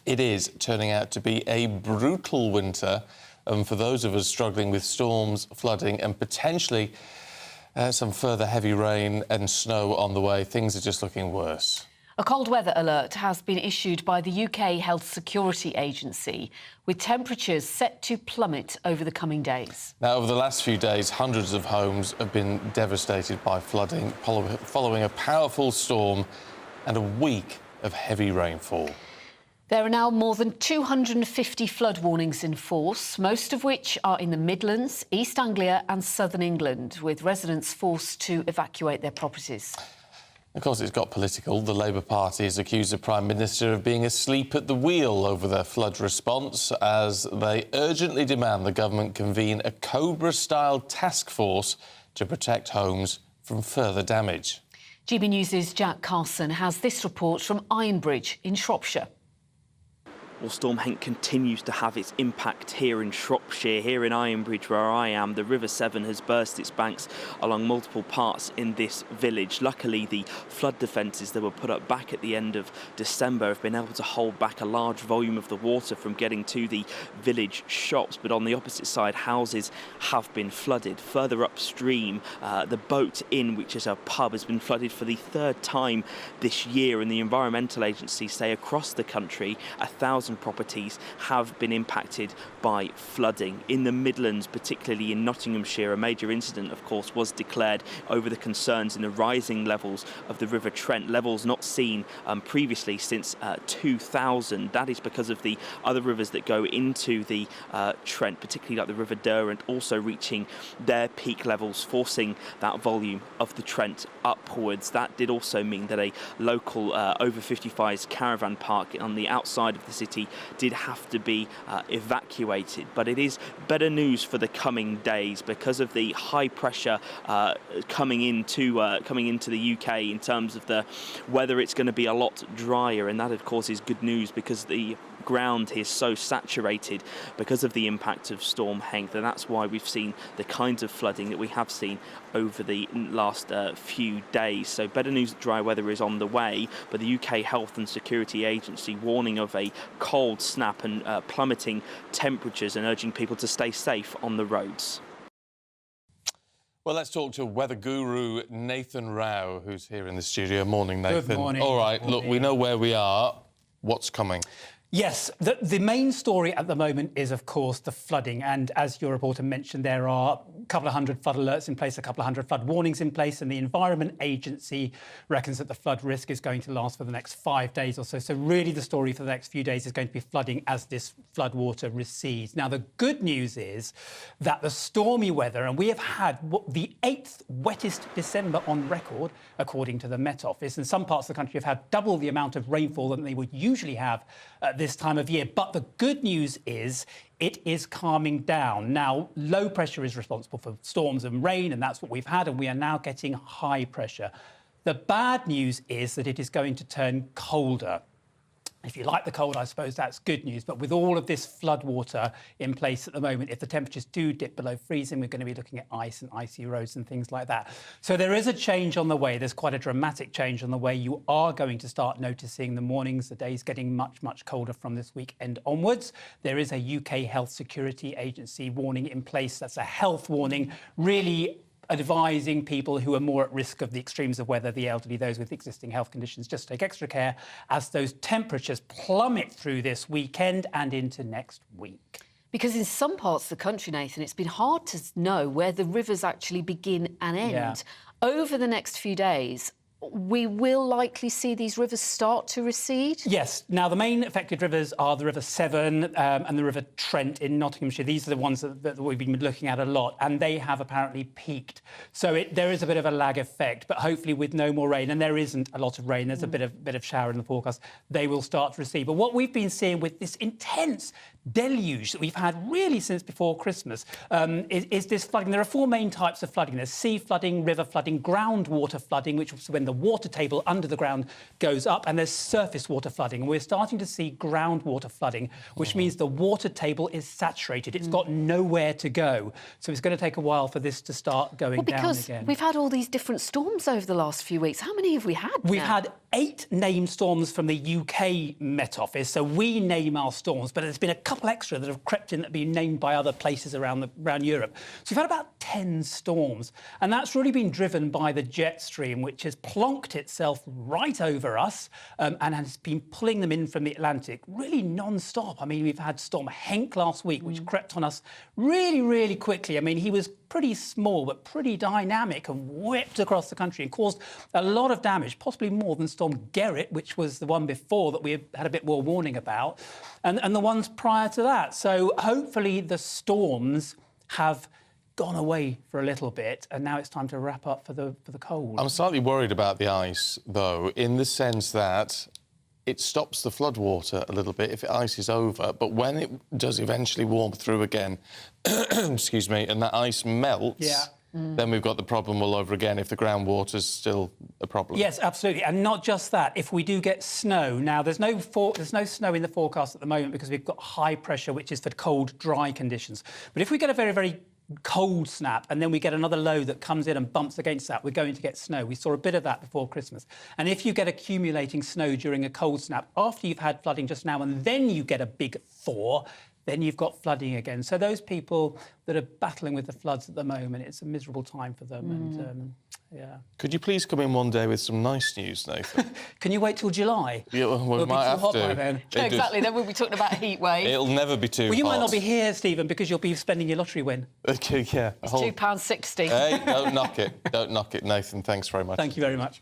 It is turning out to be a brutal winter for those of us struggling with storms, flooding and potentially some further heavy rain and snow on the way. Things are just looking worse. A cold weather alert has been issued by the UK Health Security Agency, with temperatures set to plummet over the coming days. Now, over the last few days, hundreds of homes have been devastated by flooding following a powerful storm and a week of heavy rainfall. There are now more than 250 flood warnings in force, most of which are in the Midlands, East Anglia and southern England, with residents forced to evacuate their properties. Of course, it's got political. The Labour Party has accused the Prime Minister of being asleep at the wheel over their flood response as they urgently demand the government convene a Cobra-style task force to protect homes from further damage. GB News' Jack Carson has this report from Ironbridge in Shropshire. Well, Storm Henk continues to have its impact here in Shropshire. Here in Ironbridge, where I am, the River Severn has burst its banks along multiple parts in this village. Luckily, the flood defences that were put up back at the end of December have been able to hold back a large volume of the water from getting to the village shops. But on the opposite side, houses have been flooded. Further upstream, the Boat Inn, which is a pub, has been flooded for the third time this year. And the environmental agencies say across the country, 1,000 properties have been impacted by flooding. In the Midlands, particularly in Nottinghamshire, a major incident, of course, was declared over the concerns in the rising levels of the River Trent, levels not seen previously since 2000. That is because of the other rivers that go into the Trent, particularly like the River Derwent, also reaching their peak levels, forcing that volume of the Trent upwards. That did also mean that a local over 55s caravan park on the outside of the city did have to be evacuated. But it is better news for the coming days because of the high pressure coming into the UK in terms of the weather. It's going to be a lot drier, and that of course is good news because the ground is so saturated because of the impact of Storm Henk, and that's why we've seen the kinds of flooding that we have seen over the last few days. So better news that dry weather is on the way, but the UK Health and Security Agency warning of a cold snap and plummeting temperatures and urging people to stay safe on the roads. Well, let's talk to weather guru Nathan Rao, who's here in the studio. Morning, Nathan. Good morning. All right, look, we know where we are. What's coming? Yes, the main story at the moment is, of course, the flooding. And as your reporter mentioned, there are a couple of hundred flood alerts in place, a couple of hundred flood warnings in place. And the Environment Agency reckons that the flood risk is going to last for the next 5 days or so. So really the story for the next few days is going to be flooding as this flood water recedes. Now, the good news is that the stormy weather, and we have had the 8th wettest December on record, according to the Met Office. And some parts of the country have had double the amount of rainfall than they would usually have this time of year. But the good news is it is calming down. Now, low pressure is responsible for storms and rain, and that's what we've had, and we are now getting high pressure. The bad news is that it is going to turn colder. If you like the cold, I suppose that's good news. But with all of this flood water in place at the moment, if the temperatures do dip below freezing, we're going to be looking at ice and icy roads and things like that. So there is a change on the way. There's quite a dramatic change on the way. You are going to start noticing the mornings, the days getting much, much colder from this weekend onwards. There is a UK Health Security Agency warning in place. That's a health warning, really advising people who are more at risk of the extremes of weather, the elderly, those with existing health conditions, just take extra care as those temperatures plummet through this weekend and into next week. Because in some parts of the country, Nathan, it's been hard to know where the rivers actually begin and end. Yeah. Over the next few days, we will likely see these rivers start to recede? Yes. Now, the main affected rivers are the River Severn and the River Trent in Nottinghamshire. These are the ones that we've been looking at a lot, and they have apparently peaked. So there is a bit of a lag effect, but hopefully with no more rain, and there isn't a lot of rain, there's a bit of shower in the forecast, they will start to recede. But what we've been seeing with this intense deluge that we've had really since before Christmas is this flooding. There are 4 main types of flooding. There's sea flooding, river flooding, groundwater flooding, which is when the water table under the ground goes up, and there's surface water flooding. And we're starting to see groundwater flooding, which means the water table is saturated. It's got nowhere to go. So it's going to take a while for this to start going down again. Because we've had all these different storms over the last few weeks. How many have we had We've now? had 8 named storms from the UK Met Office, so we name our storms, but there's been a couple extra that have crept in that have been named by other places around Europe. So we've had about 10 storms, and that's really been driven by the jet stream, which has plonked itself right over us and has been pulling them in from the Atlantic, really non-stop. I mean, we've had Storm Henk last week, which crept on us really, really quickly. I mean, he was pretty small but pretty dynamic and whipped across the country and caused a lot of damage, possibly more than Storm Gerrit, which was the one before that we had a bit more warning about, and the ones prior to that. So hopefully the storms have gone away for a little bit, and now it's time to wrap up for the cold. I'm slightly worried about the ice, though, in the sense that it stops the floodwater a little bit if it ices over, but when it does eventually warm through again, excuse me, and that ice melts, then we've got the problem all over again if the groundwater's still a problem. Yes, absolutely. And not just that, if we do get snow, now there's no snow in the forecast at the moment because we've got high pressure, which is for cold, dry conditions. But if we get a very, very cold snap and then we get another low that comes in and bumps against that, we're going to get snow. We saw a bit of that before Christmas. And if you get accumulating snow during a cold snap, after you've had flooding just now and then you get a big thaw, then you've got flooding again. So those people that are battling with the floods at the moment, it's a miserable time for them. And yeah. Could you please come in one day with some nice news, Nathan? Can you wait till July? Yeah, well, we might have hot to. by then. Yeah, exactly. Then we'll be talking about a heat wave. It'll never be too Well, you hot. might not be here, Stephen, because you'll be spending your lottery win. Okay, yeah. It's £2.60. Hey, don't knock it. Don't knock it, Nathan. Thanks very much. Thank you very much.